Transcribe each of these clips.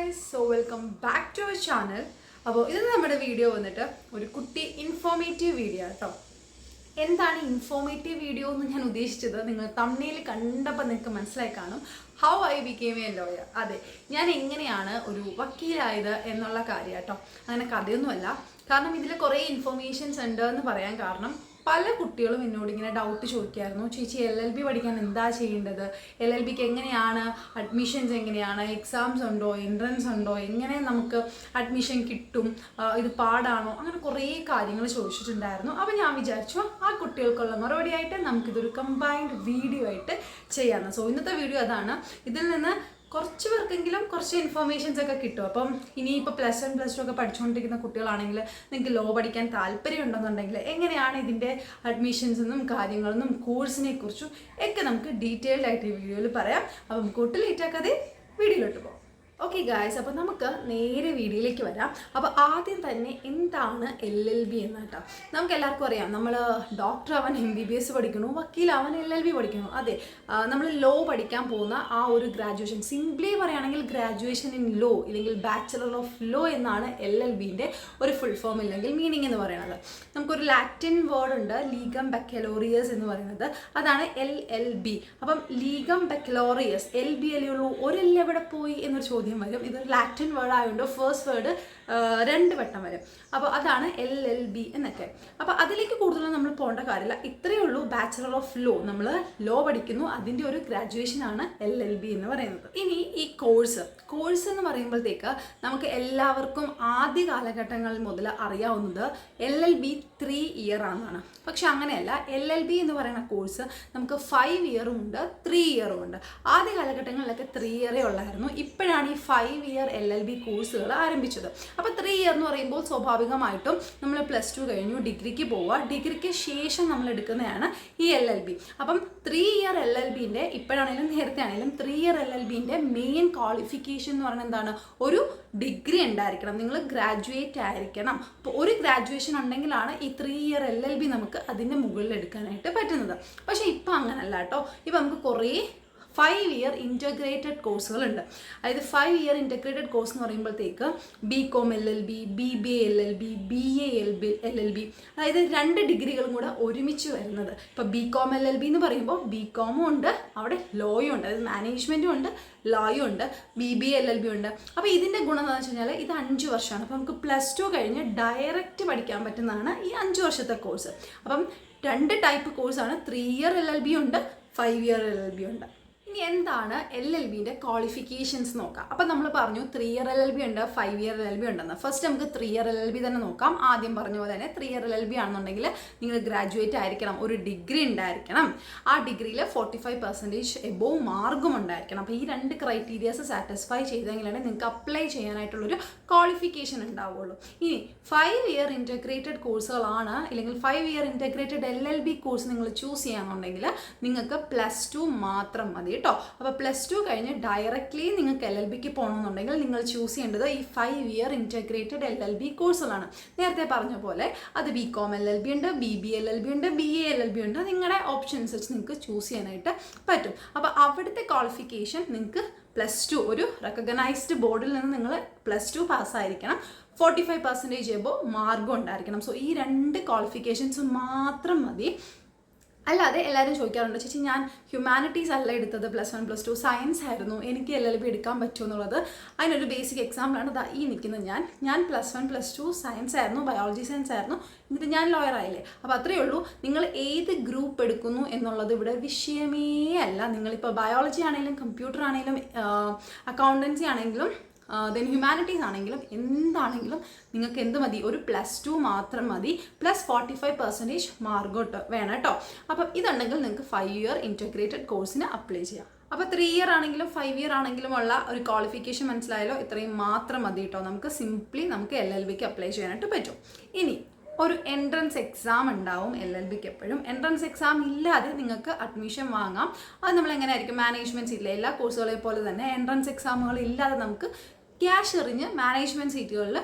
guys, so welcome back to our channel. അപ്പോൾ ഇത് നമ്മുടെ വീഡിയോ വന്നിട്ട് ഒരു കുട്ടി ഇൻഫോർമേറ്റീവ് വീഡിയോ കേട്ടോ. എന്താണ് ഇൻഫോർമേറ്റീവ് വീഡിയോ എന്ന് ഞാൻ ഉദ്ദേശിച്ചത് നിങ്ങൾ തംബ്നെയിൽ കണ്ടപ്പോൾ നിങ്ങൾക്ക് മനസ്സിലായി കാണും. How I became A lawyer. അതെ, ഞാൻ എങ്ങനെയാണ് ഒരു വക്കീലായത് എന്നുള്ള കാര്യം കേട്ടോ. അങ്ങനെ കഥയൊന്നുമല്ല, കാരണം ഇതിൽ കുറേ ഇൻഫോർമേഷൻസ് ഉണ്ട് എന്ന് പറയാൻ കാരണം പല കുട്ടികളും എന്നോട് ഇങ്ങനെ ഡൗട്ട് ചോദിക്കായിരുന്നു. ചേച്ചി LLB പഠിക്കാൻ എന്താ ചെയ്യേണ്ടത്, LLBക്ക് എങ്ങനെയാണ് അഡ്മിഷൻസ്, എങ്ങനെയാണ് എക്സാംസ് ഉണ്ടോ, എൻട്രൻസ് ഉണ്ടോ, എങ്ങനെ നമുക്ക് അഡ്മിഷൻ കിട്ടും, ഇത് പാടാണോ, അങ്ങനെ കുറേ കാര്യങ്ങൾ ചോദിച്ചിട്ടുണ്ടായിരുന്നു. അപ്പോൾ ഞാൻ വിചാരിച്ചു ആ കുട്ടികൾക്കുള്ള മറുപടി ആയിട്ട് നമുക്കിതൊരു കമ്പൈൻഡ് വീഡിയോ ആയിട്ട് ചെയ്യാമെന്ന്. സോ ഇന്നത്തെ വീഡിയോ അതാണ്. ഇതിൽ നിന്ന് കുറച്ച് പേർക്കെങ്കിലും കുറച്ച് ഇൻഫർമേഷൻസ് ഒക്കെ കിട്ടും. അപ്പം ഇനിയിപ്പോൾ +1 +2 ഒക്കെ പഠിച്ചുകൊണ്ടിരിക്കുന്ന കുട്ടികളാണെങ്കിൽ നിങ്ങൾക്ക് ലോ പഠിക്കാൻ താല്പര്യം ഉണ്ടെന്നുണ്ടെങ്കിൽ എങ്ങനെയാണ് ഇതിൻ്റെ അഡ്മിഷൻസെന്നും കാര്യങ്ങളെന്നും കോഴ്സിനെ കുറിച്ചും ഒക്കെ നമുക്ക് ഡീറ്റെയിൽഡ് ആയിട്ട് ഈ വീഡിയോയിൽ പറയാം. അപ്പം നമുക്ക് ഒട്ടും ലേറ്റ് ആക്കാതെ വീഡിയോയിലോട്ട് പോകാം. ഓക്കെ ഗായ്സ്, അപ്പോൾ നമുക്ക് നേരെ വീഡിയോയിലേക്ക് വരാം. അപ്പോൾ ആദ്യം തന്നെ എന്താണ് LLB എന്ന് കേട്ടോ. നമുക്ക് എല്ലാവർക്കും അറിയാം, നമ്മൾ ഡോക്ടർ ആവാൻ MBBS പഠിക്കണു, വക്കീലാവാൻ LLB പഠിക്കണു. അതെ, നമ്മൾ ലോ പഠിക്കാൻ പോകുന്ന ആ ഒരു ഗ്രാജുവേഷൻ, സിംപ്ലി പറയുകയാണെങ്കിൽ ഗ്രാജുവേഷൻ ഇൻ ലോ അല്ലെങ്കിൽ ബാച്ചലർ ഓഫ് ലോ എന്നാണ് LLBൻ്റെ ഒരു ഫുൾ ഫോം ഇല്ലെങ്കിൽ മീനിങ് എന്ന് പറയുന്നത്. നമുക്കൊരു ലാറ്റിൻ വേർഡ് ഉണ്ട്, ലീഗം ബക്കലോറിയസ് എന്ന് പറയുന്നത്, അതാണ് LLB. അപ്പം ലീഗം ബക്കലോറിയസ് LBLേ ഉള്ളൂ, ഒരു L എവിടെ പോയി എന്നൊരു ചോദ്യം വരും. ഇതൊരു ലാറ്റിൻ വേർഡ് ആയതുകൊണ്ട് ഫസ്റ്റ് വേർഡ് 2 വട്ടം വരും. അപ്പോൾ അതാണ് LLB എന്നൊക്കെ. അപ്പോൾ അതിലേക്ക് കൂടുതലും നമ്മൾ പോകേണ്ട കാര്യമില്ല, ഇത്രയേ ഉള്ളൂ. ബാച്ചലർ ഓഫ് ലോ, നമ്മൾ ലോ പഠിക്കുന്നു, അതിൻ്റെ ഒരു ഗ്രാജുവേഷനാണ് LLB എന്ന് പറയുന്നത്. ഇനി ഈ കോഴ്സ് എന്ന് പറയുമ്പോഴത്തേക്ക് നമുക്ക് എല്ലാവർക്കും ആദ്യ കാലഘട്ടങ്ങളിൽ മുതൽ അറിയാവുന്നത് LLB 3 ഇയർ ആണെന്നാണ്. പക്ഷെ അങ്ങനെയല്ല, LLB എന്ന് പറയുന്ന കോഴ്സ് നമുക്ക് 5 ഇയറും ഉണ്ട്, 3 ഇയറും ഉണ്ട്. ആദ്യ കാലഘട്ടങ്ങളിലൊക്കെ 3 ഇയറേ ഉള്ളായിരുന്നു. ഇപ്പോഴാണ് ഈ 5 ഇയർ LLB കോഴ്സുകൾ ആരംഭിച്ചത്. അപ്പോൾ 3 ഇയർ എന്ന് പറയുമ്പോൾ സ്വാഭാവികമായിട്ടും നമ്മൾ +2 കഴിഞ്ഞു ഡിഗ്രിക്ക് പോവുക, ഡിഗ്രിക്ക് ശേഷം നമ്മൾ എടുക്കുന്നതാണ് ഈ LLB. അപ്പം 3 ഇയർ LLBൻ്റെ ഇപ്പോഴാണെങ്കിലും നേരത്തെ ആണെങ്കിലും 3 ഇയർ LLBൻ്റെ മെയിൻ ക്വാളിഫിക്കേഷൻ എന്ന് പറയുന്നത് എന്താണ്? ഒരു ഡിഗ്രി ഉണ്ടായിരിക്കണം, നിങ്ങൾ ഗ്രാജുവേറ്റ് ആയിരിക്കണം. അപ്പോൾ ഒരു ഗ്രാജുവേഷൻ ഉണ്ടെങ്കിലാണ് ഈ 3 ഇയർ LLB നമുക്ക് അതിൻ്റെ മുകളിൽ എടുക്കാനായിട്ട് പറ്റുന്നത്. പക്ഷേ ഇപ്പം അങ്ങനല്ല കേട്ടോ. ഇപ്പം നമുക്ക് കുറേ 5 ഇയർ ഇൻറ്റഗ്രേറ്റഡ് കോഴ്സുകളുണ്ട്. അതായത് 5 ഇയർ ഇൻറ്റഗ്രേറ്റഡ് കോഴ്സ് എന്ന് പറയുമ്പോഴത്തേക്ക് BCom LLB, BBA LLB, BA LLB, അതായത് 2 ഡിഗ്രികളും കൂടെ ഒരുമിച്ച് വരുന്നത്. ഇപ്പോൾ BCom LLB എന്ന് പറയുമ്പോൾ BComഉം ഉണ്ട്, അവിടെ ലോയും ഉണ്ട്, അതായത് മാനേജ്മെൻറ്റും ഉണ്ട്, ലോയും ഉണ്ട്, BBA LLB ഉണ്ട്. അപ്പോൾ ഇതിൻ്റെ ഗുണം എന്താണെന്ന് വെച്ച് കഴിഞ്ഞാൽ ഇത് 5 വർഷമാണ്. അപ്പോൾ നമുക്ക് +2 കഴിഞ്ഞ് ഡയറക്റ്റ് പഠിക്കാൻ പറ്റുന്നതാണ് ഈ 5 വർഷത്തെ കോഴ്സ്. അപ്പം 2 ടൈപ്പ് കോഴ്സാണ്, 3 ഇയർ LLB ഉണ്ട്, 5 ഇയർ LLB ഉണ്ട്. ഇനി എന്താണ് LLBൻ്റെ ക്വാളിഫിക്കേഷൻസ് നോക്കാം. അപ്പം നമ്മൾ പറഞ്ഞു 3 ഇയർ LLB ഉണ്ട്, 5 ഇയർ LLB ഉണ്ടെന്ന്. ഫസ്റ്റ് നമുക്ക് 3 ഇയർ LLB തന്നെ നോക്കാം. ആദ്യം പറഞ്ഞ പോലെ തന്നെ 3 ഇയർ LLB ആണെന്നുണ്ടെങ്കിൽ നിങ്ങൾ ഗ്രാജുവേറ്റ് ആയിരിക്കണം, ഒരു ഡിഗ്രി ഉണ്ടായിരിക്കണം, ആ ഡിഗ്രിയിൽ 45% എബോവ് മാർക്കും ഉണ്ടായിരിക്കണം. അപ്പോൾ ഈ 2 ക്രൈറ്റീരിയാസ് സാറ്റിസ്ഫൈ ചെയ്തെങ്കിലാണ് നിങ്ങൾക്ക് അപ്ലൈ ചെയ്യാനായിട്ടുള്ളൊരു ക്വാളിഫിക്കേഷൻ ഉണ്ടാവുള്ളൂ. ഇനി 5 ഇയർ ഇൻറ്റഗ്രേറ്റഡ് കോഴ്സുകളാണ്, അല്ലെങ്കിൽ 5 ഇയർ ഇൻറ്റഗ്രേറ്റഡ് LLB കോഴ്സ് നിങ്ങൾ ചൂസ് ചെയ്യാന്നുണ്ടെങ്കിൽ നിങ്ങൾക്ക് +2 മാത്രം മതി കേട്ടോ. അപ്പോൾ +2 കഴിഞ്ഞ് ഡയറക്റ്റ്ലി നിങ്ങൾക്ക് LLBക്ക് പോകണമെന്നുണ്ടെങ്കിൽ നിങ്ങൾ ചൂസ് ചെയ്യേണ്ടത് ഈ 5 ഇയർ ഇൻറ്റഗ്രേറ്റഡ് LLB കോഴ്സുകളാണ്. നേരത്തെ പറഞ്ഞ പോലെ അത് BCom LLB ഉണ്ട്, BBA LLB ഉണ്ട്, BA LLB ഉണ്ട്. നിങ്ങളുടെ ഓപ്ഷൻസ് വെച്ച് നിങ്ങൾക്ക് ചൂസ് ചെയ്യാനായിട്ട് പറ്റും. അപ്പോൾ അവിടുത്തെ ക്വാളിഫിക്കേഷൻ നിങ്ങൾക്ക് +2, ഒരു റെക്കഗ്നൈസ്ഡ് ബോർഡിൽ നിന്ന് നിങ്ങൾ +2 പാസ്സായിരിക്കണം, 45% എബോവ് മാർക്കും ഉണ്ടായിരിക്കണം. സോ ഈ 2 ക്വാളിഫിക്കേഷൻസ് മാത്രം മതി. അല്ലാതെ എല്ലാവരും ചോദിക്കാറുണ്ട്, ചേച്ചി ഞാൻ ഹ്യൂമാനിറ്റീസ് അല്ല എടുത്തത്, +1 +2 സയൻസ് ആയിരുന്നു, എനിക്ക് LLB എടുക്കാൻ പറ്റുമോ എന്നുള്ളത്. അതിനൊരു ബേസിക് എക്സാമ്പിളാണ് ദാ ഈ നിൽക്കുന്നത് ഞാൻ +1 +2 സയൻസ് ആയിരുന്നു, ബയോളജി സയൻസ് ആയിരുന്നു, എന്നിട്ട് ഞാൻ ലോയർ ആയില്ലേ. അപ്പോൾ അത്രയേ ഉള്ളൂ. നിങ്ങൾ ഏത് ഗ്രൂപ്പ് എടുക്കുന്നു എന്നുള്ളത് ഇവിടെ വിഷയമേ അല്ല. നിങ്ങളിപ്പോൾ ബയോളജി ആണെങ്കിലും കമ്പ്യൂട്ടർ ആണെങ്കിലും അക്കൗണ്ടൻസി ആണെങ്കിലും ദെൻ ഹ്യൂമാനിറ്റീസ് ആണെങ്കിലും എന്താണെങ്കിലും നിങ്ങൾക്ക് എന്ത് മതി? ഒരു +2 മാത്രം മതി, +45% മാർക്കോട്ട് വേണം കേട്ടോ. അപ്പം ഇതുണ്ടെങ്കിൽ നിങ്ങൾക്ക് 5 ഇയർ ഇൻറ്റഗ്രേറ്റഡ് കോഴ്സിന് അപ്ലൈ ചെയ്യാം. അപ്പോൾ 3 ഇയർ ആണെങ്കിലും 5 ഇയർ ആണെങ്കിലും ഉള്ള ഒരു ക്വാളിഫിക്കേഷൻ മനസ്സിലായല്ലോ. ഇത്രയും മാത്രം മതി കേട്ടോ. നമുക്ക് LLBക്ക് അപ്ലൈ ചെയ്യാനായിട്ട് പറ്റും. ഇനി ഒരു എൻട്രൻസ് എക്സാം ഉണ്ടാവും LLBക്ക് എപ്പോഴും. എൻട്രൻസ് എക്സാം ഇല്ലാതെ നിങ്ങൾക്ക് അഡ്മിഷൻ വാങ്ങാം. അത് നമ്മൾ എങ്ങനെ ആയിരിക്കും, മാനേജ്മെൻറ്റ്സ് ഇല്ല, എല്ലാ കോഴ്സുകളെ പോലെ തന്നെ എൻട്രൻസ് എക്സാമുകൾ ഇല്ലാതെ നമുക്ക് ക്യാഷ് എറിഞ്ഞ് മാനേജ്മെൻറ്റ് സീറ്റുകളിൽ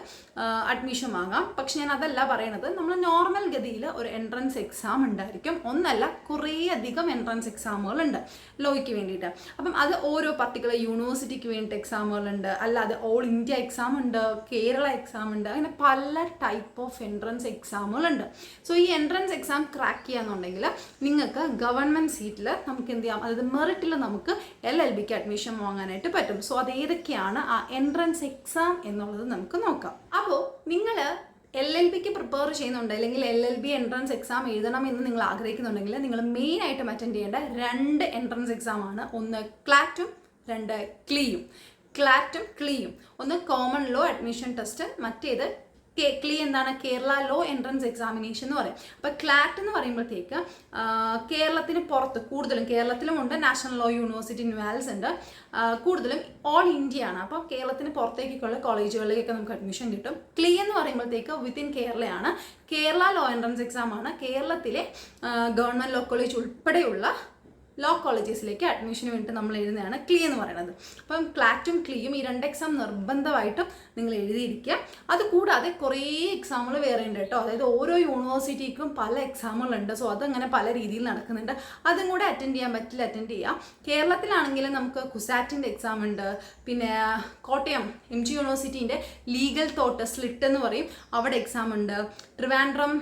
അഡ്മിഷൻ വാങ്ങാം. പക്ഷെ ഞാൻ അതല്ല പറയണത്. നമ്മൾ നോർമൽ ഗതിയിൽ ഒരു എൻട്രൻസ് എക്സാം ഉണ്ടായിരിക്കും. ഒന്നല്ല, കുറേ അധികം എൻട്രൻസ് എക്സാമുകളുണ്ട് ലോയ്ക്ക് വേണ്ടിയിട്ട്. അപ്പം അത് ഓരോ പർട്ടിക്കുലർ യൂണിവേഴ്സിറ്റിക്ക് വേണ്ടിയിട്ട് എക്സാമുകളുണ്ട്, അല്ലാതെ ഓൾ ഇന്ത്യ എക്സാം ഉണ്ട്, കേരള എക്സാം ഉണ്ട്, അങ്ങനെ പല ടൈപ്പ് ഓഫ് എൻട്രൻസ് എക്സാമുകളുണ്ട്. സോ ഈ എൻട്രൻസ് എക്സാം ക്രാക്ക് ചെയ്യാന്നുണ്ടെങ്കിൽ നിങ്ങൾക്ക് ഗവൺമെൻറ് സീറ്റിൽ നമുക്ക് എന്ത് ചെയ്യാം, അതായത് മെറിറ്റിൽ നമുക്ക് LLBക്ക് അഡ്മിഷൻ വാങ്ങാനായിട്ട് പറ്റും. സോ അത് ഏതൊക്കെയാണ് ആ എൻട്രൻസ് എക്സാം എന്നുള്ളത് നമുക്ക് നോക്കാം. അപ്പോൾ നിങ്ങൾ LLBക്ക് പ്രിപ്പയർ ചെയ്യുന്നുണ്ട്, അല്ലെങ്കിൽ LLB എൻട്രൻസ് എക്സാം എഴുതണം എന്ന് നിങ്ങൾ ആഗ്രഹിക്കുന്നുണ്ടെങ്കിൽ നിങ്ങൾ മെയിനായിട്ടും അറ്റൻഡ് ചെയ്യേണ്ട 2 എൻട്രൻസ് എക്സാമാണ്. ഒന്ന് ക്ലാറ്റും, 2 ക്ലിയും. ക്ലാറ്റും ക്ലിയും, ഒന്ന് കോമൺ ലോ അഡ്മിഷൻ ടെസ്റ്റ്, മറ്റേത് ക്ലി എന്താണ്, കേരള ലോ എൻട്രൻസ് എക്സാമിനേഷൻ എന്ന് പറയും. അപ്പോൾ ക്ലാറ്റ് എന്ന് പറയുമ്പോഴത്തേക്ക് കേരളത്തിന് പുറത്ത് കൂടുതലും, കേരളത്തിലും ഉണ്ട് നാഷണൽ ലോ യൂണിവേഴ്സിറ്റി ന്യൂവാൽസ് ഉണ്ട്, കൂടുതലും ഓൾ ഇന്ത്യ ആണ്. അപ്പോൾ കേരളത്തിന് പുറത്തേക്കുള്ള കോളേജുകളിലേക്കൊക്കെ നമുക്ക് അഡ്മിഷൻ കിട്ടും. ക്ലി എന്ന് പറയുമ്പോഴത്തേക്ക് വിത്തിൻ കേരളയാണ്. കേരള ലോ എൻട്രൻസ് എക്സാം ആണ്. കേരളത്തിലെ ഗവൺമെൻറ് ലോ കോളേജ് ഉൾപ്പെടെയുള്ള ലോ കോളേജസിലേക്ക് അഡ്മിഷന് വേണ്ടിയിട്ട് നമ്മൾ എഴുതുന്നതാണ് ക്ലി എന്ന് പറയുന്നത്. അപ്പം ക്ലാറ്റും ക്ലിയും ഈ 2 എക്സാം നിർബന്ധമായിട്ടും നിങ്ങൾ എഴുതിയിരിക്കുക. അതുകൂടാതെ കുറേ എക്സാമുകൾ വേറെ ഉണ്ട് കേട്ടോ. അതായത് ഓരോ യൂണിവേഴ്സിറ്റിക്കും പല എക്സാമുകളുണ്ട്. സോ അതങ്ങനെ പല രീതിയിൽ നടക്കുന്നുണ്ട്. അതും കൂടെ അറ്റൻഡ് ചെയ്യാൻ പറ്റില്ല, അറ്റൻഡ് ചെയ്യാം. കേരളത്തിലാണെങ്കിൽ നമുക്ക് കുസാറ്റിൻ്റെ എക്സാം ഉണ്ട്, പിന്നെ കോട്ടയം MG യൂണിവേഴ്സിറ്റീൻ്റെ ലീഗൽ തോട്ട് സ്ലിറ്റ് എന്ന് പറയും, അവിടെ എക്സാം ഉണ്ട്. ട്രിവാൻഡ്രം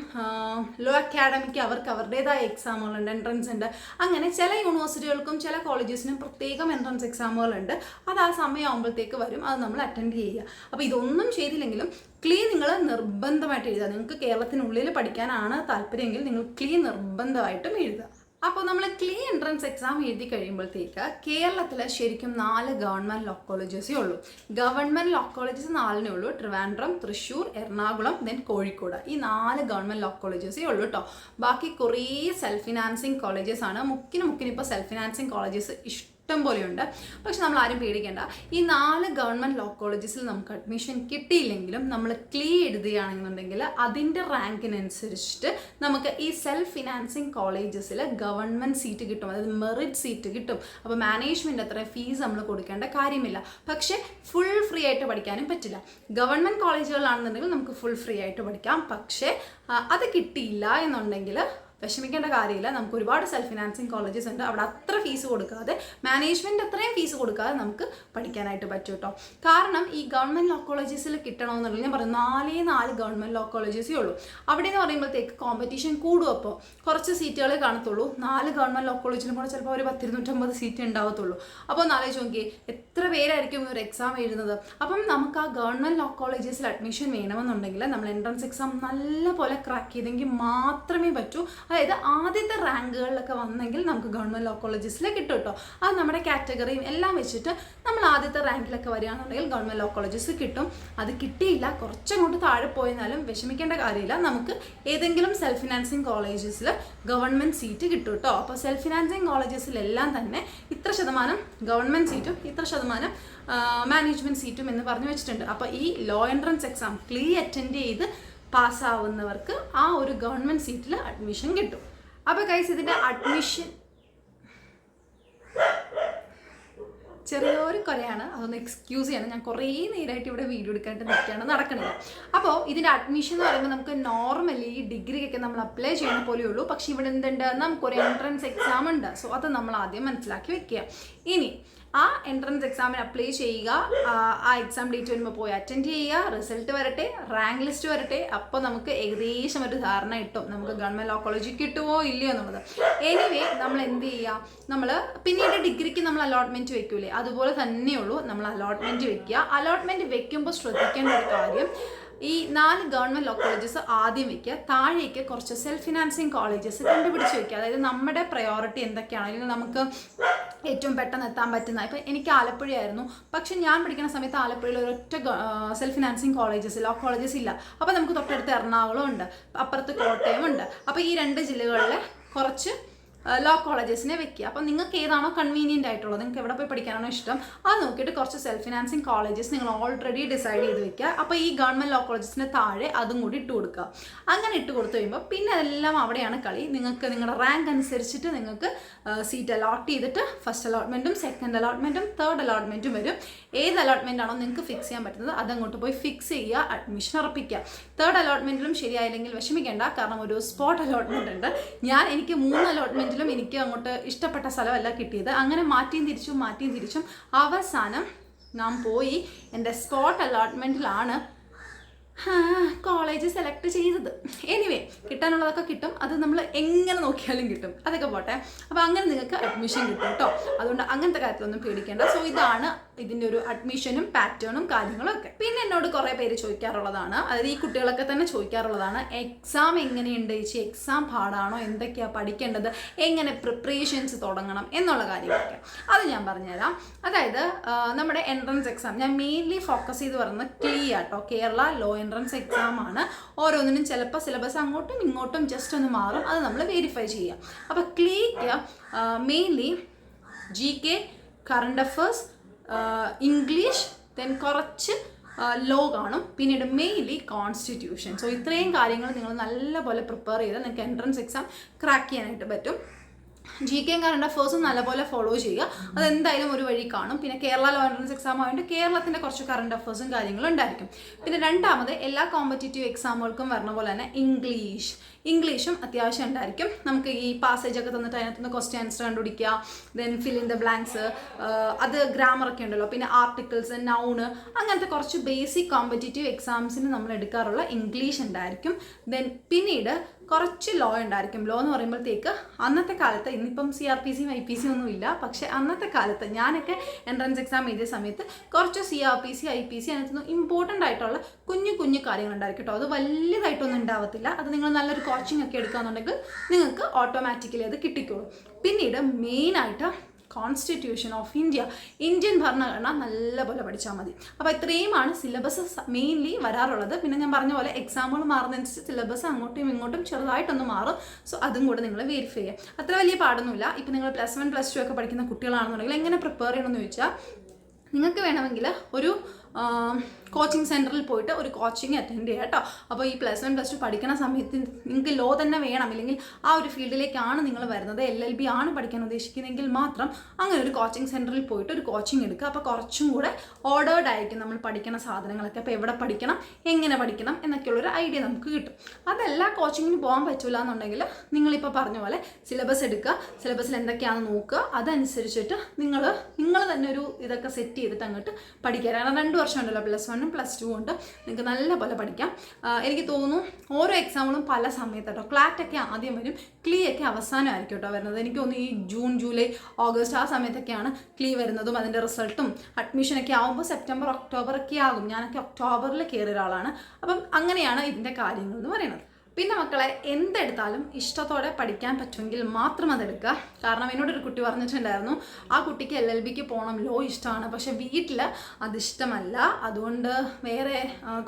ലോ അക്കാഡമിക്ക് അവർക്ക് അവരുടേതായ എക്സാമുകളുണ്ട്, എൻട്രൻസ് ഉണ്ട്. അങ്ങനെ ചില യൂണിവേഴ്സിറ്റികൾക്കും ചില കോളേജസിനും പ്രത്യേകം എൻട്രൻസ് എക്സാമുകളുണ്ട്. അത് ആ സമയമാകുമ്പോഴത്തേക്ക് വരും, അത് നമ്മൾ അറ്റൻഡ് ചെയ്യുക. അപ്പോൾ ഇതൊന്നും ചെയ്തില്ലെങ്കിലും ക്ലീ നിങ്ങൾ നിർബന്ധമായിട്ട് എഴുതുക. നിങ്ങൾക്ക് കേരളത്തിനുള്ളിൽ പഠിക്കാനാണ് താല്പര്യമെങ്കിൽ നിങ്ങൾ ക്ലീ നിർബന്ധമായിട്ടും എഴുതുക. അപ്പോൾ നമ്മൾ ക്ലീ എൻട്രൻസ് എക്സാം എഴുതി കഴിയുമ്പോഴത്തേക്ക് കേരളത്തിൽ ശരിക്കും 4 ഗവൺമെൻറ് ലോ കോളേജസേ ഉള്ളൂ. ഗവൺമെൻറ് ലോ കോളേജസ് 4 ഉള്ളൂ. ട്രിവാൻഡ്രം, തൃശ്ശൂർ, എറണാകുളം, ദെൻ കോഴിക്കോട്. ഈ 4 ഗവൺമെൻറ് ലോ കോളേജസേ ഉള്ളൂ കേട്ടോ. ബാക്കി കുറേ സെൽഫ് ഫിനാൻസിങ് കോളേജസ് ആണ്. മുക്കിന് ഇപ്പോൾ സെൽഫ് ഫിനാൻസിങ് കോളേജസ് ഇഷ്ടം പോലെയുണ്ട്. പക്ഷെ നമ്മൾ ആരും പേടിക്കേണ്ട. ഈ 4 ഗവൺമെൻറ് ലോ കോളേജസിൽ നമുക്ക് അഡ്മിഷൻ കിട്ടിയില്ലെങ്കിലും നമ്മൾ ക്ലീ എഴുതുകയാണെന്നുണ്ടെങ്കിൽ അതിൻ്റെ റാങ്കിനനുസരിച്ചിട്ട് നമുക്ക് ഈ സെൽഫ് ഫിനാൻസിങ് കോളേജസിൽ ഗവൺമെൻറ് സീറ്റ് കിട്ടും, അതായത് മെറിറ്റ് സീറ്റ് കിട്ടും. അപ്പോൾ മാനേജ്മെൻറ്റ് അത്ര ഫീസ് നമ്മൾ കൊടുക്കേണ്ട കാര്യമില്ല. പക്ഷേ ഫുൾ ഫ്രീ ആയിട്ട് പഠിക്കാനും പറ്റില്ല. ഗവൺമെൻറ് കോളേജുകളിലാണെന്നുണ്ടെങ്കിൽ നമുക്ക് ഫുൾ ഫ്രീ ആയിട്ട് പഠിക്കാം. പക്ഷേ അത് കിട്ടിയില്ല എന്നുണ്ടെങ്കിൽ വിഷമിക്കേണ്ട കാര്യമില്ല. നമുക്ക് ഒരുപാട് സെൽഫ് ഫിനാൻസിങ് കോളേജസ് ഉണ്ട്, അവിടെ അത്ര ഫീസ് കൊടുക്കാതെ, മാനേജ്മെൻറ്റ് അത്രയും ഫീസ് കൊടുക്കാതെ നമുക്ക് പഠിക്കാനായിട്ട് പറ്റും കേട്ടോ. കാരണം ഈ ഗവൺമെൻറ് ലോ കോളേജസിൽ കിട്ടണമെന്നുണ്ടെങ്കിൽ ഞാൻ പറഞ്ഞു 4 ഗവൺമെൻറ് ലോ കോളേജസേ ഉള്ളൂ. അവിടെ എന്ന് പറയുമ്പോഴത്തേക്ക് കോമ്പറ്റീഷൻ കൂടും. അപ്പോൾ കുറച്ച് സീറ്റുകളെ കാണത്തുള്ളൂ. 4 ഗവൺമെൻറ് ലോ കോളേജിലും കൂടെ ചിലപ്പോൾ ഒരു 10-250 സീറ്റ് ഉണ്ടാവത്തുള്ളൂ. അപ്പോൾ ഒന്ന് ആലോചിച്ച് നോക്കിയേ, എത്ര പേരായിരിക്കും ഒരു എക്സാം എഴുതുന്നത്. അപ്പം നമുക്ക് ആ ഗവൺമെൻറ് ലോ കോളേജസിൽ അഡ്മിഷൻ വേണമെന്നുണ്ടെങ്കിൽ നമ്മൾ എൻട്രൻസ് എക്സാം നല്ല പോലെ ക്രാക്ക് ചെയ്തെങ്കിൽ മാത്രമേ പറ്റൂ. അതായത് ആദ്യത്തെ റാങ്കുകളിലൊക്കെ വന്നെങ്കിൽ നമുക്ക് ഗവൺമെൻറ് ലോ കോളേജസിൽ കിട്ടും കേട്ടോ. അത് നമ്മുടെ കാറ്റഗറിയും എല്ലാം വെച്ചിട്ട് നമ്മൾ ആദ്യത്തെ റാങ്കിലൊക്കെ വരികയാണെന്നുണ്ടെങ്കിൽ ഗവൺമെൻറ് ലോ കോളേജസ് കിട്ടും. അത് കിട്ടിയില്ല, കുറച്ചങ്ങോട്ട് താഴെ പോയെന്നാലും വിഷമിക്കേണ്ട കാര്യമില്ല. നമുക്ക് ഏതെങ്കിലും സെൽഫ് ഫിനാൻസിങ് കോളേജസിൽ ഗവൺമെൻറ് സീറ്റ് കിട്ടും കേട്ടോ. അപ്പോൾ സെൽഫ് ഫിനാൻസിങ് കോളേജസിലെല്ലാം തന്നെ ഇത്ര ശതമാനം ഗവൺമെൻറ് സീറ്റും ഇത്ര ശതമാനം മാനേജ്മെൻറ്റ് സീറ്റും എന്ന് പറഞ്ഞു വെച്ചിട്ടുണ്ട്. അപ്പോൾ ഈ ലോ എൻട്രൻസ് എക്സാം ക്ലീ അറ്റൻഡ് ചെയ്ത് പാസ്സാവുന്നവർക്ക് ആ ഒരു ഗവൺമെൻറ് സീറ്റിൽ അഡ്മിഷൻ കിട്ടും. അപ്പോൾ ഗൈസ്, ഇതിൻ്റെ അഡ്മിഷൻ ചെറിയൊരു കുറയാണ്, അതൊന്ന് എക്സ്ക്യൂസ് ചെയ്യണം. ഞാൻ കുറേ നേരമായിട്ട് ഇവിടെ വീഡിയോ എടുക്കാനായിട്ട് നിൽക്കുകയാണ്, നടക്കണില്ല. അപ്പോൾ ഇതിൻ്റെ അഡ്മിഷൻ എന്ന് പറയുമ്പോൾ നമുക്ക് നോർമലി ഡിഗ്രിക്കൊക്കെ നമ്മൾ അപ്ലൈ ചെയ്യുന്ന പോലെയുള്ളൂ. പക്ഷേ ഇവിടെ എന്തുണ്ട്, നമുക്കൊരു എൻട്രൻസ് എക്സാം ഉണ്ട്. സോ അത് നമ്മൾ ആദ്യം മനസ്സിലാക്കി വെക്കുക. ഇനി ആ എൻട്രൻസ് എക്സാമിന് അപ്ലൈ ചെയ്യുക, ആ എക്സാം ഡേറ്റ് വരുമ്പോൾ പോയി അറ്റൻഡ് ചെയ്യുക, റിസൾട്ട് വരട്ടെ, റാങ്ക് ലിസ്റ്റ് വരട്ടെ. അപ്പോൾ നമുക്ക് ഏകദേശം ഒരു ധാരണ കിട്ടും നമുക്ക് ഗവൺമെൻറ് ലോ കോളേജിൽ കിട്ടുമോ ഇല്ലയോ എന്നുള്ളത്. എനിവേ നമ്മൾ എന്ത് ചെയ്യുക, നമ്മൾ പിന്നീട് ഡിഗ്രിക്ക് നമ്മൾ അലോട്ട്മെൻറ്റ് വെക്കൂലേ, അതുപോലെ തന്നെയുള്ളൂ. നമ്മൾ അലോട്ട്മെൻറ്റ് വെക്കുക. അലോട്ട്മെൻറ്റ് വെക്കുമ്പോൾ ശ്രദ്ധിക്കേണ്ട ഒരു കാര്യം, ഈ 4 ഗവൺമെൻറ് ലോ കോളേജസ് ആദ്യം വയ്ക്കുക, താഴേക്ക് കുറച്ച് സെൽഫ് ഫിനാൻസിങ് കോളേജസ് കണ്ടുപിടിച്ച് വയ്ക്കുക. അതായത് നമ്മുടെ പ്രയോറിറ്റി എന്തൊക്കെയാണ്, അല്ലെങ്കിൽ നമുക്ക് ഏറ്റവും പെട്ടെന്ന് എത്താൻ പറ്റുന്ന. ഇപ്പം എനിക്ക് ആലപ്പുഴയായിരുന്നു, പക്ഷെ ഞാൻ പഠിക്കുന്ന സമയത്ത് ആലപ്പുഴയിൽ ഒരൊറ്റ self financing colleges law colleges ഇല്ല. അപ്പോൾ നമുക്ക് തൊട്ടടുത്ത് എറണാകുളം ഉണ്ട്, അപ്പുറത്ത് കോട്ടയം ഉണ്ട്. അപ്പോൾ ഈ 2 ജില്ലകളിലെ കുറച്ച് ലോ കോളേജസിനെ വെക്കുക. അപ്പം നിങ്ങൾക്ക് ഏതാണോ കൺവീനിയൻ്റ് ആയിട്ടുള്ളത്, നിങ്ങൾക്ക് എവിടെ പോയി പഠിക്കാനാണോ ഇഷ്ടം, അത് നോക്കിയിട്ട് കുറച്ച് സെൽഫ് ഫിനാൻസിങ് കോളേജസ് നിങ്ങൾ ഓൾറെഡി ഡിസൈഡ് ചെയ്ത് വെക്കുക. അപ്പോൾ ഈ ഗവൺമെൻറ് ലോ കോളേജസിന് താഴെ അതും കൂടി ഇട്ട് കൊടുക്കുക. അങ്ങനെ ഇട്ട് കൊടുത്തു കഴിയുമ്പോൾ പിന്നെ അതെല്ലാം അവിടെയാണ് കളി. നിങ്ങൾക്ക് നിങ്ങളുടെ റാങ്ക് അനുസരിച്ചിട്ട് നിങ്ങൾക്ക് സീറ്റ് അലോട്ട് ചെയ്തിട്ട് ഫസ്റ്റ് അലോട്ട്മെൻറ്റും സെക്കൻഡ് അലോട്ട്മെൻറ്റും തേർഡ് അലോട്ട്മെൻറ്റും വരും. ഏത് അലോട്ട്മെൻ്റ് ആണോ നിങ്ങൾക്ക് ഫിക്സ് ചെയ്യാൻ പറ്റുന്നത് അതങ്ങോട്ട് പോയി ഫിക്സ് ചെയ്യുക, അഡ്മിഷൻ ഉറപ്പിക്കുക. തേർഡ് അലോട്ട്മെൻറ്റിലും ശരിയായില്ലെങ്കിൽ വിഷമിക്കേണ്ട, കാരണം ഒരു സ്പോട്ട് അലോട്ട്മെൻറ്റ് ഉണ്ട്. എനിക്ക് 3 അലോട്ട്മെൻറ്റിലും എനിക്ക് അങ്ങോട്ട് ഇഷ്ടപ്പെട്ട സ്ഥലമല്ല കിട്ടിയത്. അങ്ങനെ മാറ്റിയും തിരിച്ചും അവസാനം ഞാൻ പോയി എൻ്റെ സ്പോട്ട് അലോട്ട്മെൻറ്റിലാണ് കോളേജ് സെലക്ട് ചെയ്തത്. എനിവേ, കിട്ടാനുള്ളതൊക്കെ കിട്ടും, അത് നമ്മൾ എങ്ങനെ നോക്കിയാലും കിട്ടും, അതൊക്കെ പോട്ടെ. അപ്പോൾ അങ്ങനെ നിങ്ങൾക്ക് അഡ്മിഷൻ കിട്ടും കേട്ടോ. അതുകൊണ്ട് അങ്ങനത്തെ കാര്യത്തിലൊന്നും പേടിക്കേണ്ട. സോ ഇതാണ് ഇതിൻ്റെ ഒരു അഡ്മിഷനും പാറ്റേണും കാര്യങ്ങളും ഒക്കെ. പിന്നെ എന്നോട് കുറേ പേര് ചോദിക്കാറുള്ളതാണ്, അതായത് ഈ കുട്ടികളൊക്കെ തന്നെ ചോദിക്കാറുള്ളതാണ്, എക്സാം എങ്ങനെയുണ്ട് ചേച്ചി, എക്സാം പാടാണോ, എന്തൊക്കെയാണ് പഠിക്കേണ്ടത്, എങ്ങനെ പ്രിപ്പറേഷൻസ് തുടങ്ങണം എന്നുള്ള കാര്യങ്ങളൊക്കെ. അത് ഞാൻ പറഞ്ഞുതരാം. അതായത് നമ്മുടെ എൻട്രൻസ് എക്സാം ഞാൻ മെയിൻലി ഫോക്കസ് ചെയ്ത് പറയുന്നത് ക്ലീ ആട്ടോ, കേരള ലോ എൻട്രൻസ് എക്സാം ആണ്. ഓരോന്നിനും ചിലപ്പോൾ സിലബസ് അങ്ങോട്ടും ഇങ്ങോട്ടും ജസ്റ്റ് ഒന്ന് മാറും, അത് നമ്മൾ വെരിഫൈ ചെയ്യാം. അപ്പോൾ ക്ലീക്ക് mainly GK, current affairs, English, then കുറച്ച് ലോ കാണും, പിന്നീട് മെയിൻലി കോൺസ്റ്റിറ്റ്യൂഷൻ. സോ ഇത്രയും കാര്യങ്ങൾ നിങ്ങൾ നല്ലപോലെ പ്രിപ്പയർ ചെയ്താൽ നിങ്ങൾക്ക് എൻട്രൻസ് എക്സാം ക്രാക്ക് ചെയ്യാനായിട്ട് പറ്റും. GK കറണ്ട് അഫേഴ്സും നല്ലപോലെ ഫോളോ ചെയ്യുക, അതെന്തായാലും ഒരു വഴി കാണും. പിന്നെ കേരള ലോ എൻട്രൻസ് എക്സാം ആയതുകൊണ്ട് കേരളത്തിൻ്റെ കുറച്ച് കറണ്ട് അഫേഴ്സും കാര്യങ്ങളും ഉണ്ടായിരിക്കും. പിന്നെ രണ്ടാമത് എല്ലാ കോമ്പറ്റേറ്റീവ് എക്സാമുകൾക്കും വരണ പോലെ തന്നെ ഇംഗ്ലീഷും അത്യാവശ്യം ഉണ്ടായിരിക്കും. നമുക്ക് ഈ പാസേജ് ഒക്കെ തന്നിട്ട് അതിനകത്തുനിന്ന് ക്വസ്റ്റ്യൻ ആൻസർ കണ്ടുപിടിക്കുക, then fill in the blanks, അത് ഗ്രാമറൊക്കെ ഉണ്ടല്ലോ, പിന്നെ ആർട്ടിക്കിൾസ്, നൗണ്, അങ്ങനത്തെ കുറച്ച് ബേസിക് കോമ്പറ്റേറ്റീവ് എക്സാംസിന് നമ്മൾ എടുക്കാറുള്ള ഇംഗ്ലീഷ് ഉണ്ടായിരിക്കും. ദെൻ പിന്നീട് കുറച്ച് ലോ ഉണ്ടായിരിക്കും. ലോ എന്ന് പറയുമ്പോഴത്തേക്ക് അന്നത്തെ കാലത്ത്, ഇന്നിപ്പം CRPC IPC ഒന്നും ഇല്ല, പക്ഷേ അന്നത്തെ കാലത്ത് ഞാനൊക്കെ എൻട്രൻസ് എക്സാം എഴുതിയ സമയത്ത് കുറച്ച് CRPC IPC അതിനകത്തുനിന്ന് ഇമ്പോർട്ടൻ്റ് ആയിട്ടുള്ള കുഞ്ഞു കാര്യങ്ങളുണ്ടായിരിക്കും കേട്ടോ. അത് വലിയതായിട്ടൊന്നും ഉണ്ടാവത്തില്ല. അത് നിങ്ങൾ നല്ലൊരു കോച്ചിങ് ഒക്കെ എടുക്കുകയെന്നുണ്ടെങ്കിൽ നിങ്ങൾക്ക് ഓട്ടോമാറ്റിക്കലി അത് കിട്ടിക്കോളും. പിന്നീട് മെയിനായിട്ട് കോൺസ്റ്റിറ്റ്യൂഷൻ ഓഫ് ഇന്ത്യൻ ഭരണഘടന നല്ലപോലെ പഠിച്ചാൽ മതി. അപ്പോൾ ഇത്രയുമാണ് സിലബസ് മെയിൻലി വരാറുള്ളത്. പിന്നെ ഞാൻ പറഞ്ഞ പോലെ എക്സാമുകൾ മാറുന്നതനുസരിച്ച് സിലബസ് അങ്ങോട്ടും ഇങ്ങോട്ടും ചെറുതായിട്ടൊന്ന് മാറും. സോ അതും കൂടെ നിങ്ങൾ വെരിഫൈ ചെയ്യുക. അത്ര വലിയ പാടൊന്നുമില്ല. ഇപ്പം നിങ്ങൾ +1 +2 ഒക്കെ പഠിക്കുന്ന കുട്ടികളാണെന്നുണ്ടെങ്കിൽ എങ്ങനെ പ്രിപ്പയർ ചെയ്യണമെന്ന് ചോദിച്ചാൽ, നിങ്ങൾക്ക് വേണമെങ്കിൽ ഒരു കോച്ചിങ് സെൻറ്ററിൽ പോയിട്ട് ഒരു കോച്ചിങ് അറ്റൻഡ് ചെയ്യുക കേട്ടോ. അപ്പോൾ ഈ +1 +2 പഠിക്കുന്ന സമയത്ത് നിങ്ങൾക്ക് ലോ തന്നെ വേണം, അല്ലെങ്കിൽ ആ ഒരു ഫീൽഡിലേക്കാണ് നിങ്ങൾ വരുന്നത്, LLB ആണ് പഠിക്കാൻ ഉദ്ദേശിക്കുന്നതെങ്കിൽ മാത്രം അങ്ങനെ ഒരു കോച്ചിങ് സെൻറ്ററിൽ പോയിട്ട് ഒരു കോച്ചിങ് എടുക്കുക. അപ്പോൾ കുറച്ചും കൂടെ ഓർഡേർഡ് ആയിരിക്കും നമ്മൾ പഠിക്കുന്ന സാധനങ്ങളൊക്കെ. അപ്പോൾ എവിടെ പഠിക്കണം, എങ്ങനെ പഠിക്കണം എന്നൊക്കെയുള്ളൊരു ഐഡിയ നമുക്ക് കിട്ടും. അതല്ല കോച്ചിങ്ങിന് പോകാൻ പറ്റില്ല എന്നുണ്ടെങ്കിൽ നിങ്ങളിപ്പോൾ പറഞ്ഞ പോലെ സിലബസ് എടുക്കുക, സിലബസിൽ എന്തൊക്കെയാണെന്ന് നോക്കുക, അതനുസരിച്ചിട്ട് നിങ്ങൾ തന്നെ ഒരു ഇതൊക്കെ സെറ്റ് ചെയ്തിട്ട് അങ്ങോട്ട് പഠിക്കുക. കാരണം 2 വർഷം ഉണ്ടല്ലോ, +1 +2 ഉണ്ട്, നിങ്ങൾക്ക് നല്ലപോലെ പഠിക്കാം. എനിക്ക് തോന്നുന്നു ഓരോ എക്സാമുകളും പല സമയത്ത് കേട്ടോ. ക്ലാറ്റൊക്കെ ആദ്യം വരും, ക്ലീ ഒക്കെ അവസാനമായിരിക്കും കേട്ടോ വരുന്നത്. എനിക്ക് തോന്നുന്നു ഈ ജൂൺ, ജൂലൈ, ഓഗസ്റ്റ് ആ സമയത്തൊക്കെയാണ് ക്ലീ വരുന്നതും അതിൻ്റെ റിസൾട്ടും അഡ്മിഷനൊക്കെ ആകുമ്പോൾ സെപ്റ്റംബർ, ഒക്ടോബർ ഒക്കെ ആകും. ഞാനൊക്കെ ഒക്ടോബറിൽ കയറിയ ഒരാളാണ്. അപ്പം അങ്ങനെയാണ് ഇതിൻ്റെ കാര്യങ്ങൾ എന്ന് പറയുന്നത്. പിന്നെ മക്കളെ, എന്തെടുത്താലും ഇഷ്ടത്തോടെ പഠിക്കാൻ പറ്റുമെങ്കിൽ മാത്രം അതെടുക്കുക. കാരണം എന്നോടൊരു കുട്ടി പറഞ്ഞിട്ടുണ്ടായിരുന്നു, ആ കുട്ടിക്ക് LLBക്ക് പോകണം, ലോ ഇഷ്ടമാണ്, പക്ഷേ വീട്ടിൽ അതിഷ്ടമല്ല, അതുകൊണ്ട് വേറെ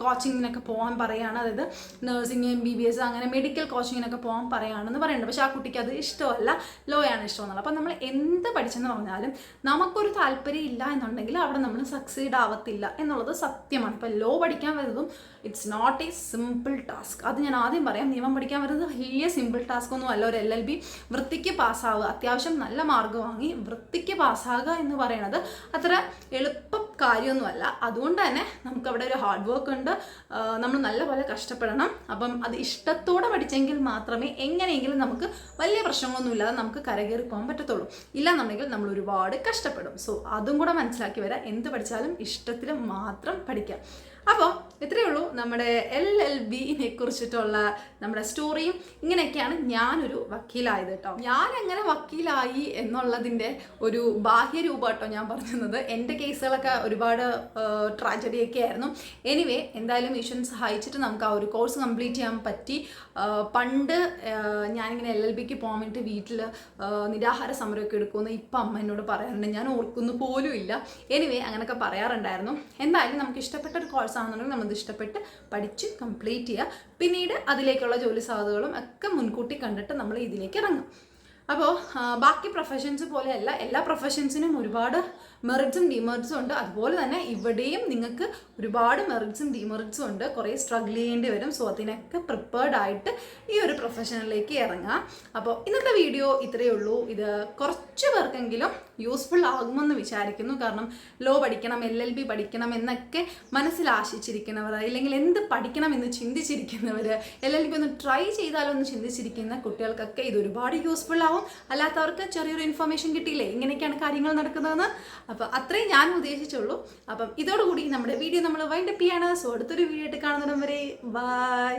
കോച്ചിങ്ങിനൊക്കെ പോകാൻ പറയുകയാണ്. അതായത് നഴ്സിംഗ്, MBBS അങ്ങനെ മെഡിക്കൽ കോച്ചിങ്ങിനൊക്കെ പോകാൻ പറയുകയാണെന്ന് പറയുന്നുണ്ട്. പക്ഷേ ആ കുട്ടിക്ക് അത് ഇഷ്ടമല്ല, ലോയാണ് ഇഷ്ടമെന്നുള്ളത്. അപ്പം നമ്മൾ എന്ത് പഠിച്ചെന്ന് പറഞ്ഞാലും നമുക്കൊരു താല്പര്യം ഇല്ല എന്നുണ്ടെങ്കിൽ അവിടെ നമ്മൾ സക്സീഡ് ആവത്തില്ല എന്നുള്ളത് സത്യമാണ്. ഇപ്പം ലോ പഠിക്കാൻ വരുന്നതും it's not a simple task. അത് ഞാൻ ആദ്യം പറയാം. നിയമം പഠിക്കാൻ വരുന്നത് വലിയ സിമ്പിൾ ടാസ്ക് ഒന്നും അല്ല. ഒരു LLB വൃത്തിക്ക് പാസ്സാവുക, അത്യാവശ്യം നല്ല മാർക്ക് വാങ്ങി വൃത്തിക്ക് പാസ്സാകുക എന്ന് പറയുന്നത് അത്ര എളുപ്പ കാര്യമൊന്നുമല്ല. അതുകൊണ്ട് തന്നെ നമുക്കവിടെ ഒരു ഹാർഡ് വർക്ക് ഉണ്ട്, നമ്മൾ നല്ലപോലെ കഷ്ടപ്പെടണം. അപ്പം അത് ഇഷ്ടത്തോടെ പഠിച്ചെങ്കിൽ മാത്രമേ എങ്ങനെയെങ്കിലും നമുക്ക് വലിയ പ്രശ്നങ്ങളൊന്നുമില്ലാതെ നമുക്ക് കരകയറി പോകാൻ പറ്റത്തുള്ളൂ. ഇല്ലാന്നുണ്ടെങ്കിൽ നമ്മൾ ഒരുപാട് കഷ്ടപ്പെടും. സോ അതും കൂടെ മനസ്സിലാക്കി വരാം. എന്ത് പഠിച്ചാലും ഇഷ്ടത്തിൽ മാത്രം പഠിക്കാം. അപ്പോൾ ഇത്രയേ ഉള്ളൂ നമ്മുടെ LLBനെ കുറിച്ചിട്ടുള്ള നമ്മുടെ സ്റ്റോറിയും. ഇങ്ങനെയൊക്കെയാണ് ഞാനൊരു വക്കീലായത് കേട്ടോ. ഞാൻ എങ്ങനെ വക്കീലായി എന്നുള്ളതിൻ്റെ ഒരു ബാഹ്യരൂപം കേട്ടോ ഞാൻ പറഞ്ഞത്. എൻ്റെ കേസുകളൊക്കെ ഒരുപാട് ട്രാജഡിയൊക്കെ ആയിരുന്നു. എനിവേ, എന്തായാലും ഈശ്വരൻ സഹായിച്ചിട്ട് നമുക്ക് ആ ഒരു കോഴ്സ് കംപ്ലീറ്റ് ചെയ്യാൻ പറ്റി. പണ്ട് ഞാനിങ്ങനെ LLBക്ക് പോകാൻ വേണ്ടിയിട്ട് വീട്ടിൽ നിരാഹാര സമരമൊക്കെ എടുക്കുമെന്ന് ഇപ്പം അമ്മ എന്നോട് പറയാറുണ്ട്. ഞാൻ ഓർക്കുന്നു പോലും ഇല്ല. എനിവേ, അങ്ങനെയൊക്കെ പറയാറുണ്ടായിരുന്നു. എന്തായാലും നമുക്ക് ഇഷ്ടപ്പെട്ട ഒരു കോഴ്സ് ആണെന്നുണ്ടെങ്കിൽ നമ്മളത് ഇഷ്ടപ്പെട്ട് പഠിച്ച് കംപ്ലീറ്റ് ചെയ്യുക. പിന്നീട് അതിലേക്കുള്ള ജോലി സാധ്യതകളും ഒക്കെ മുൻകൂട്ടി കണ്ടിട്ട് നമ്മൾ ഇതിലേക്ക് ഇറങ്ങും. അപ്പോൾ ബാക്കി പ്രൊഫഷൻസ് പോലെയല്ല, എല്ലാ പ്രൊഫഷൻസിനും ഒരുപാട് മെറിറ്റ്സും ഡിമെറിറ്റ്സും ഉണ്ട്. അതുപോലെ തന്നെ ഇവിടെയും നിങ്ങൾക്ക് ഒരുപാട് മെറിറ്റ്സും ഡിമെറിറ്റ്സും ഉണ്ട്. കുറേ സ്ട്രഗിൾ ചെയ്യേണ്ടി വരും. സോ അതിനൊക്കെ പ്രിപ്പയർഡ് ആയിട്ട് ഈ ഒരു പ്രൊഫഷനിലേക്ക് ഇറങ്ങാം. അപ്പോൾ ഇന്നത്തെ വീഡിയോ ഇത്രയേ ഉള്ളൂ. ഇത് കുറച്ച് പേർക്കെങ്കിലും യൂസ്ഫുൾ ആകുമെന്ന് വിചാരിക്കുന്നു. കാരണം ലോ പഠിക്കണം, LLB പഠിക്കണം എന്നൊക്കെ മനസ്സിൽ ആശിച്ചിരിക്കുന്നവർ, അല്ലെങ്കിൽ എന്ത് പഠിക്കണം എന്ന് ചിന്തിച്ചിരിക്കുന്നവർ, LLB ഒന്ന് ട്രൈ ചെയ്താലോ എന്ന് ചിന്തിച്ചിരിക്കുന്ന കുട്ടികൾക്കൊക്കെ ഇത് ഒരുപാട് യൂസ്ഫുൾ ആവും. അല്ലാത്തവർക്ക് ചെറിയൊരു ഇൻഫർമേഷൻ കിട്ടിയില്ലേ ഇങ്ങനെയൊക്കെയാണ് കാര്യങ്ങൾ നടക്കുന്നതെന്ന്. അപ്പം അത്രയും ഞാൻ ഉദ്ദേശിച്ചുള്ളൂ. അപ്പം ഇതോടുകൂടി നമ്മുടെ വീഡിയോ നമ്മൾ വൈൻഡപ്പ് ചെയ്യാണ്. സോ അടുത്തൊരു വീഡിയോ ആയിട്ട് കാണുന്നിടം വരെ ബൈ.